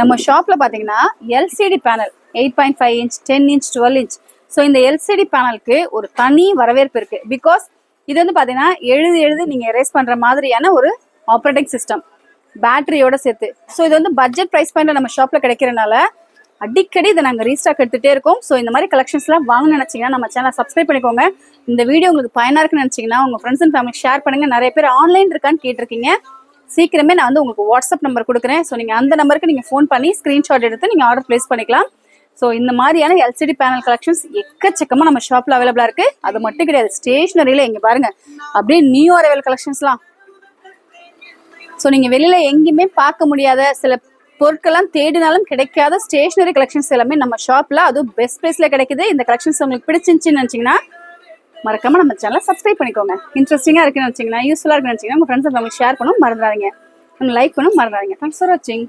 நம்ம ஷாப்ல பாத்தீங்கன்னா LCD panel 8.5 inch 10 inch 12 inch. So இந்த எல்சிடி பேனலுக்கு ஒரு தனி வரவேற்பு இருக்கு. பிகாஸ் இது வந்து பாத்தீங்கன்னா எழுதி நீங்க எரேஸ் பண்ற மாதிரியான ஒரு ஆப்ரேட்டிங் சிஸ்டம் பேட்டரியோட சேர்த்து. ஸோ இது வந்து பட்ஜெட் ப்ரைஸ் பாயிண்ட்ல நம்ம ஷாப்ல கிடைக்கிறனால அடிக்கடி இதை நாங்கள் ரீஸ்டாக் எடுத்துகிட்டே இருக்கோம். ஸோ இந்த மாதிரி கலெக்ஷன்ஸ்லாம் வாங்க நினச்சிங்கன்னா நம்ம சேனல் சப்ஸ்கிரைப் பண்ணிக்கோங்க. இந்த வீடியோ உங்களுக்கு பயனாக இருக்குன்னு நினச்சிங்கன்னா உங்கள் ஃப்ரெண்ட்ஸ் அண்ட் ஃபேமிலி ஷேர் பண்ணுங்கள். நிறைய பேர் ஆன்லைன் இருக்கான்னு கேட்டிருக்கீங்க. சீக்கிரமே நான் வந்து உங்களுக்கு வாட்ஸ்அப் நம்பர் கொடுக்குறேன். ஸோ நீங்கள் அந்த நம்பருக்கு நீங்கள் ஃபோன் பண்ணி ஸ்க்ரீன்ஷாட் எடுத்து நீங்கள் ஆர்டர் ப்ளேஸ் பண்ணிக்கலாம். ஸோ இந்த மாதிரியான எல்சிடி பேனல் கலெக்ஷன்ஸ் எக்கச்சக்கமாக நம்ம ஷாப்பில் அவைலபிளாக இருக்குது. அது மட்டும் கிடையாது, ஸ்டேஷ்னரியில் இங்கே பாருங்கள் அப்படியே நியூ அரைவல் கலெக்ஷன்ஸ்லாம். ஸோ நீங்கள் வெளியில் எங்கேயுமே பார்க்க முடியாத சில பொருட்கள்லாம் தேடினாலும் கிடைக்காத ஸ்டேஷனரி கலெக்ஷன்ஸ் எல்லாமே நம்ம ஷாப்ல அதுவும் பெஸ்ட் பிரைஸ்ல கிடைக்குது. இந்த கலெக்ஷன்ஸ் உங்களுக்கு பிடிச்சிருந்துச்சுன்னு நினைச்சீங்கன்னா மறக்காம நம்ம சேனலை சப்ஸ்கிரைப் பண்ணிக்கோங்க. இன்ட்ரெஸ்டிங்கா இருக்குன்னு நினைச்சீங்கன்னா, யூஸ்ஃபுல்லா இருக்குன்னு நினைச்சீங்கன்னா உங்க ஃப்ரெண்ட்ஸ் ஃபேமிலி ஷேர் பண்ணவும் மறந்துடாதீங்க. லைக் பண்ணவும் மறந்துடாதீங்க. தேங்க்ஸ் ஃபார் வாட்சிங்.